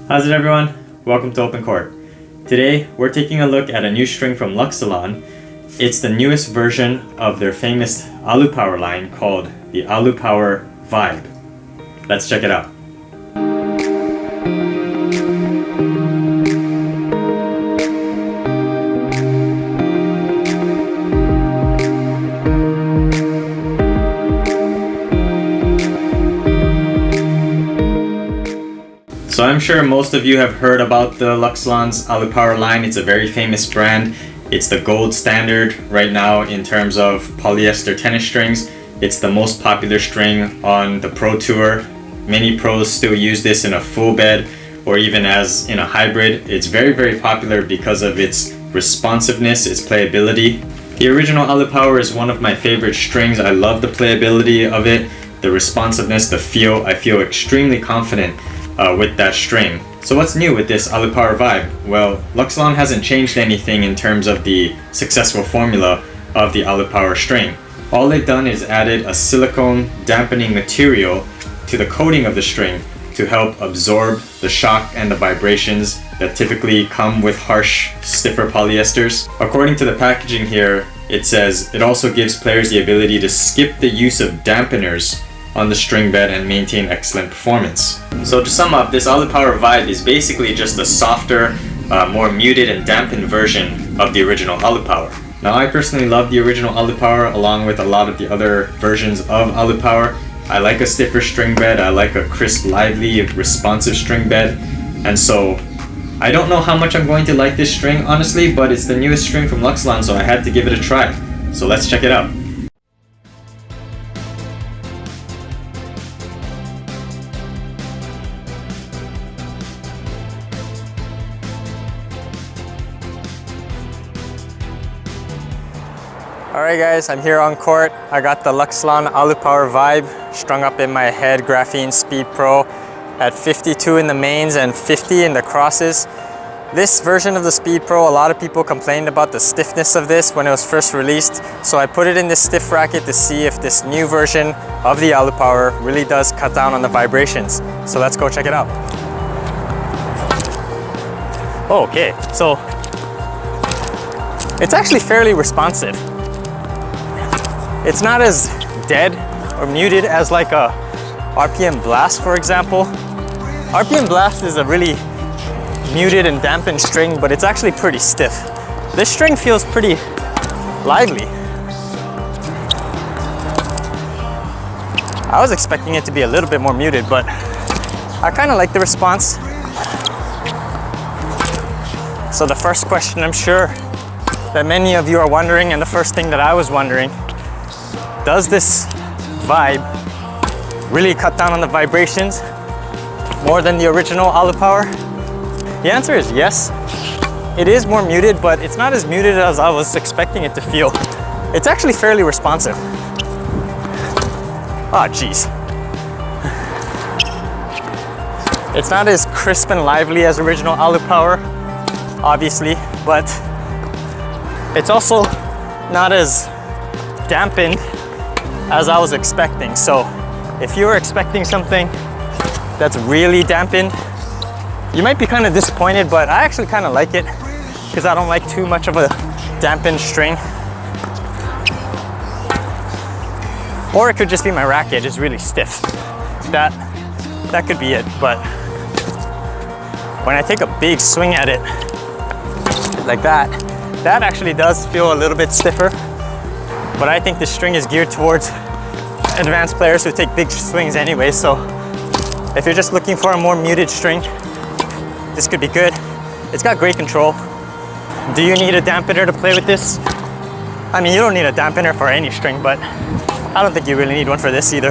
How's it, everyone? Welcome to OpenCourt. Today we're taking a look at a new string from Luxilon. It's the newest version of their famous ALU Power line called the ALU Power Vibe. Let's check it out. So I'm sure most of you have heard about the Luxilon's ALU Power line. It's a very famous brand. It's the gold standard right now in terms of polyester tennis strings. It's the most popular string on the Pro Tour. Many pros still use this in a full bed or even as in a hybrid. It's very, very popular because of its responsiveness, its playability. The original ALU Power is one of my favorite strings. I love the playability of it, the responsiveness, the feel. I feel extremely confident with that string. So what's new with this ALU Power Vibe? Well, Luxilon hasn't changed anything in terms of the successful formula of the ALU Power string. All they've done is added a silicone dampening material to the coating of the string to help absorb the shock and the vibrations that typically come with harsh, stiffer polyesters. According to the packaging here, it says it also gives players the ability to skip the use of dampeners on the string bed and maintain excellent performance. So to sum up, this ALU Power Vibe is basically just a softer, more muted and dampened version of the original ALU Power. Now I personally love the original ALU Power along with a lot of the other versions of ALU Power. I like a stiffer string bed, I like a crisp, lively, responsive string bed, and so I don't know how much I'm going to like this string honestly, but it's the newest string from Luxilon, so I had to give it a try. So let's check it out. Alright guys, I'm here on court. I got the Luxilon ALU Power Vibe strung up in my head Graphene Speed Pro at 52 in the mains and 50 in the crosses. This version of the Speed Pro, a lot of people complained about the stiffness of this when it was first released, so I put it in this stiff racket to see if this new version of the ALU Power really does cut down on the vibrations. So let's go check it out. Okay, so it's actually fairly responsive. It's not as dead or muted as like a RPM Blast, for example. RPM Blast is a really muted and dampened string, but it's actually pretty stiff. This string feels pretty lively. I was expecting it to be a little bit more muted, but I kind of like the response. So the first question I'm sure that many of you are wondering, and the first thing that I was wondering, does this vibe really cut down on the vibrations more than the original ALU Power? The answer is yes. It is more muted, but it's not as muted as I was expecting it to feel. It's actually fairly responsive. Oh, geez. It's not as crisp and lively as original ALU Power, obviously, but it's also not as dampened as I was expecting. So if you were expecting something that's really dampened, you might be kind of disappointed, but I actually kind of like it because I don't like too much of a dampened string. Or it could just be my racket is really stiff. That could be it, but when I take a big swing at it like that, that actually does feel a little bit stiffer. But I think this string is geared towards advanced players who take big swings anyway, so if you're just looking for a more muted string, this could be good. It's got great control. Do you need a dampener to play with this? I mean, you don't need a dampener for any string, but I don't think you really need one for this either.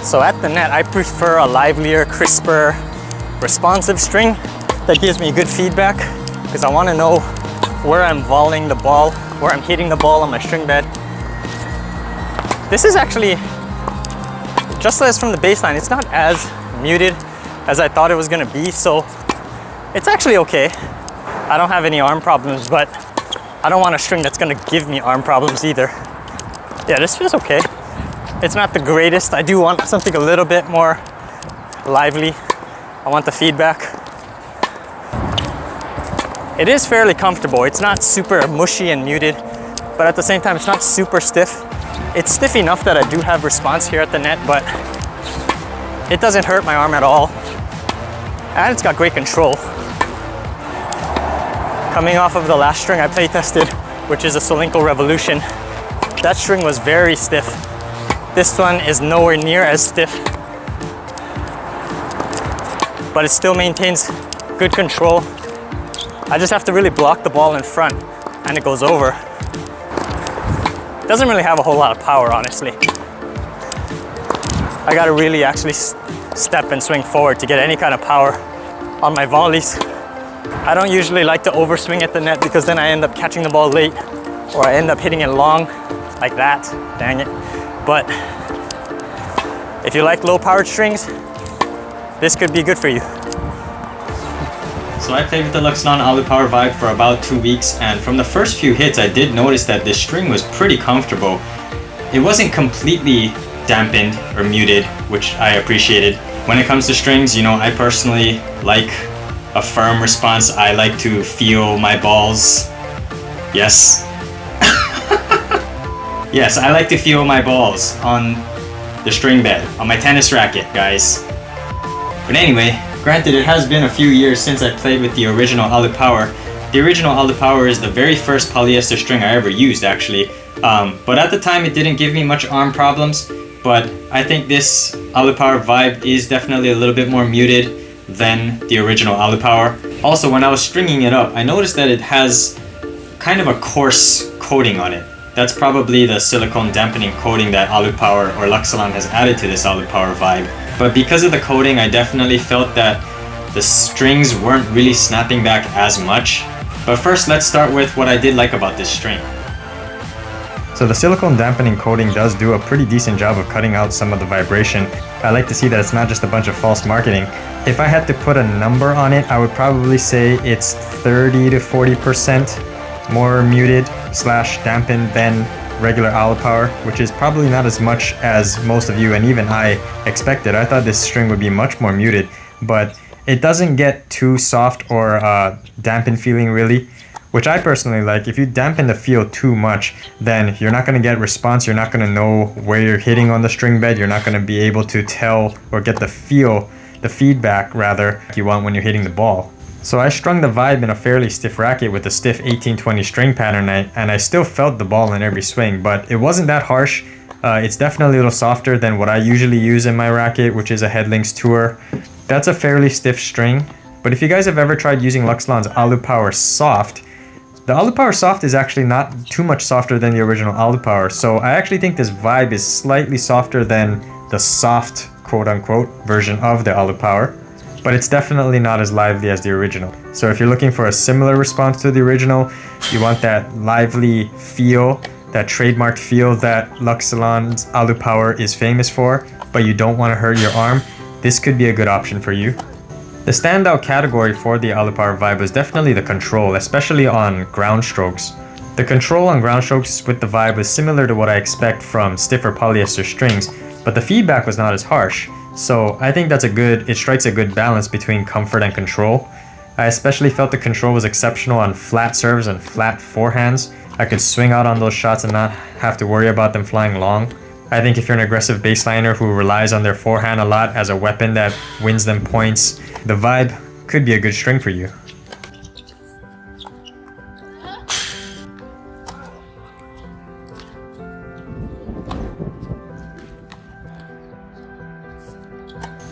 So at the net, I prefer a livelier, crisper, responsive string that gives me good feedback, because I want to know where I'm volleying the ball, where I'm hitting the ball on my string bed. This is actually, just as from the baseline, it's not as muted as I thought it was going to be, so it's actually okay. I don't have any arm problems, but I don't want a string that's going to give me arm problems either. Yeah, this feels okay. It's not the greatest. I do want something a little bit more lively. I want the feedback. It is fairly comfortable. It's not super mushy and muted, but at the same time, it's not super stiff. It's stiff enough that I do have response here at the net, but it doesn't hurt my arm at all. And it's got great control. Coming off of the last string I play tested, which is a Solinco Revolution, that string was very stiff. This one is nowhere near as stiff, but it still maintains good control. I just have to really block the ball in front and it goes over. Doesn't really have a whole lot of power, honestly. I gotta really actually step and swing forward to get any kind of power on my volleys. I don't usually like to overswing at the net because then I end up catching the ball late or I end up hitting it long like that, dang it. But if you like low powered strings, this could be good for you. So I played with the Luxilon ALU Power Vibe for about 2 weeks, and from the first few hits I did notice that this string was pretty comfortable. It wasn't completely dampened or muted, which I appreciated. When it comes to strings, you know, I personally like a firm response. I like to feel my balls. Yes. Yes, I like to feel my balls on the string bed, on my tennis racket, guys. But anyway, granted, it has been a few years since I played with the original ALU Power. The original ALU Power is the very first polyester string I ever used, actually. But at the time, it didn't give me much arm problems. But I think this ALU Power Vibe is definitely a little bit more muted than the original ALU Power. Also, when I was stringing it up, I noticed that it has kind of a coarse coating on it. That's probably the silicone dampening coating that ALU Power or Luxilon has added to this ALU Power Vibe. But because of the coating, I definitely felt that the strings weren't really snapping back as much. But first, let's start with what I did like about this string. So the silicone dampening coating does do a pretty decent job of cutting out some of the vibration. I like to see that it's not just a bunch of false marketing. If I had to put a number on it, I would probably say it's 30 to 40% more muted / dampened than regular ALU Power, which is probably not as much as most of you and even I expected. I thought this string would be much more muted, but it doesn't get too soft or dampened feeling really, which I personally like. If you dampen the feel too much, then you're not going to get response, you're not going to know where you're hitting on the string bed, you're not going to be able to tell or get the feedback rather, you want when you're hitting the ball. So I strung the Vibe in a fairly stiff racket with a stiff 1820 string pattern, and I still felt the ball in every swing, but it wasn't that harsh. It's definitely a little softer than what I usually use in my racket, which is a Headlinks Tour. That's a fairly stiff string, but if you guys have ever tried using Luxilon's ALU Power Soft, the ALU Power Soft is actually not too much softer than the original ALU Power, so I actually think this Vibe is slightly softer than the soft, quote-unquote, version of the ALU Power. But it's definitely not as lively as the original. So if you're looking for a similar response to the original, you want that lively feel, that trademarked feel that Luxilon's ALU Power is famous for, but you don't want to hurt your arm, this could be a good option for you. The standout category for the ALU Power Vibe was definitely the control, especially on ground strokes. The control on ground strokes with the Vibe was similar to what I expect from stiffer polyester strings, but the feedback was not as harsh. So I think it strikes a good balance between comfort and control. I especially felt the control was exceptional on flat serves and flat forehands. I could swing out on those shots and not have to worry about them flying long. I think if you're an aggressive baseliner who relies on their forehand a lot as a weapon that wins them points, the Vibe could be a good string for you.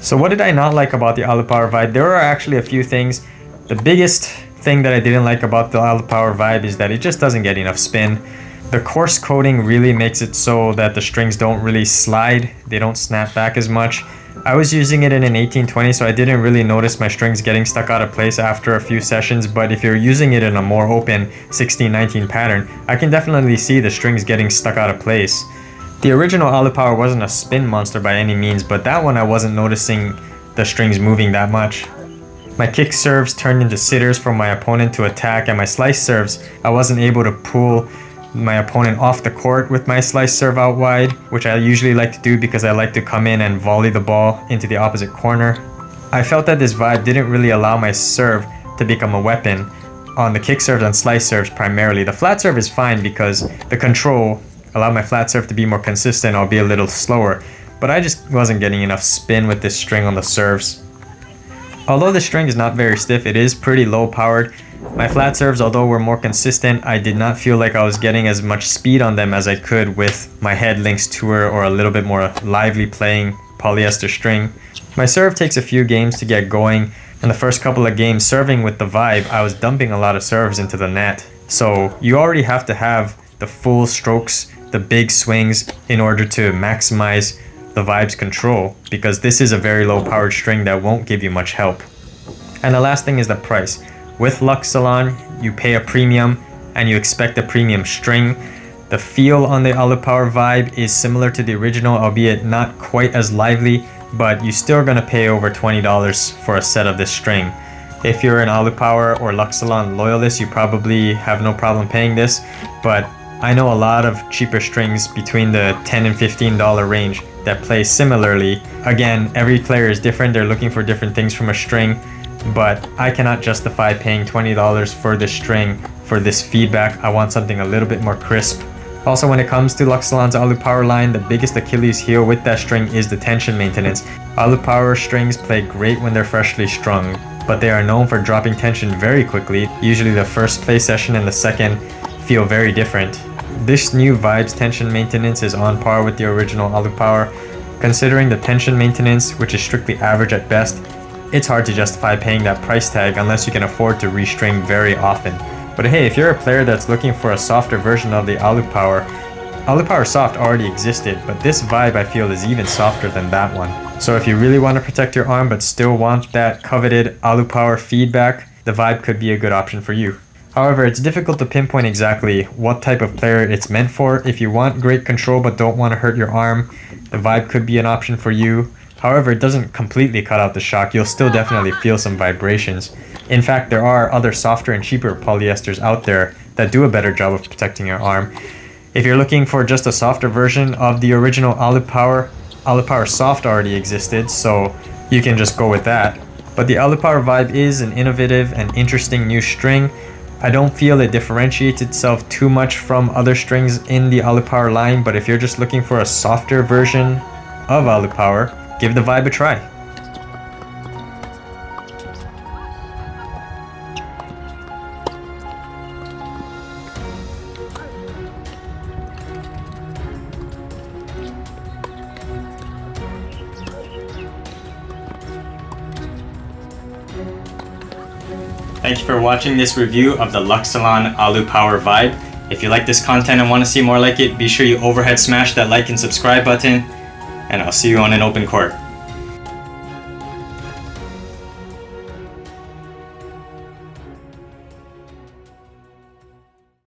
So what did I not like about the ALU Power Vibe? There are actually a few things. The biggest thing that I didn't like about the ALU Power Vibe is that it just doesn't get enough spin. The coarse coating really makes it so that the strings don't really slide. They don't snap back as much. I was using it in an 1820, so I didn't really notice my strings getting stuck out of place after a few sessions, but if you're using it in a more open 16-19 pattern, I can definitely see the strings getting stuck out of place. The original ALU Power wasn't a spin monster by any means, but that one I wasn't noticing the strings moving that much. My kick serves turned into sitters for my opponent to attack, and my slice serves, I wasn't able to pull my opponent off the court with my slice serve out wide, which I usually like to do because I like to come in and volley the ball into the opposite corner. I felt that this vibe didn't really allow my serve to become a weapon on the kick serves and slice serves primarily. The flat serve is fine because the control allowed my flat serve to be more consistent, albeit a little slower, but I just wasn't getting enough spin with this string on the serves. Although the string is not very stiff, it is pretty low powered. My flat serves, although were more consistent, I did not feel like I was getting as much speed on them as I could with my Head Lynx Tour or a little bit more lively playing polyester string. My serve takes a few games to get going. In the first couple of games serving with the vibe, I was dumping a lot of serves into the net. So you already have to have the full strokes, the big swings in order to maximize the vibe's control, because this is a very low powered string that won't give you much help. And the last thing is the price. With Luxilon, you pay a premium and you expect a premium string. The feel on the ALU Power vibe is similar to the original, albeit not quite as lively, but you're still gonna pay over $20 for a set of this string. If you're an ALU Power or Luxilon loyalist, you probably have no problem paying this, but I know a lot of cheaper strings between the $10 and $15 range that play similarly. Again, every player is different, they're looking for different things from a string, but I cannot justify paying $20 for this string for this feedback. I want something a little bit more crisp. Also, when it comes to Luxilon's ALU Power line, the biggest Achilles heel with that string is the tension maintenance. ALU Power strings play great when they're freshly strung, but they are known for dropping tension very quickly. Usually the first play session and the second feel very different. This new vibe's tension maintenance is on par with the original ALU Power. Considering the tension maintenance, which is strictly average at best, it's hard to justify paying that price tag unless you can afford to restring very often. But hey, if you're a player that's looking for a softer version of the ALU Power Soft already existed, but this vibe I feel is even softer than that one. So if you really want to protect your arm but still want that coveted ALU Power feedback, the vibe could be a good option for you. However, it's difficult to pinpoint exactly what type of player it's meant for. If you want great control but don't want to hurt your arm, the vibe could be an option for you. However, it doesn't completely cut out the shock. You'll still definitely feel some vibrations. In fact, there are other softer and cheaper polyesters out there that do a better job of protecting your arm. If you're looking for just a softer version of the original ALU Power Soft already existed, so you can just go with that. But the ALU Power vibe is an innovative and interesting new string. I don't feel it differentiates itself too much from other strings in the ALU Power line, but if you're just looking for a softer version of ALU Power, give the vibe a try. Thank you for watching this review of the Luxilon ALU Power Vibe. If you like this content and want to see more like it, be sure you overhead smash that like and subscribe button, and I'll see you on an open court.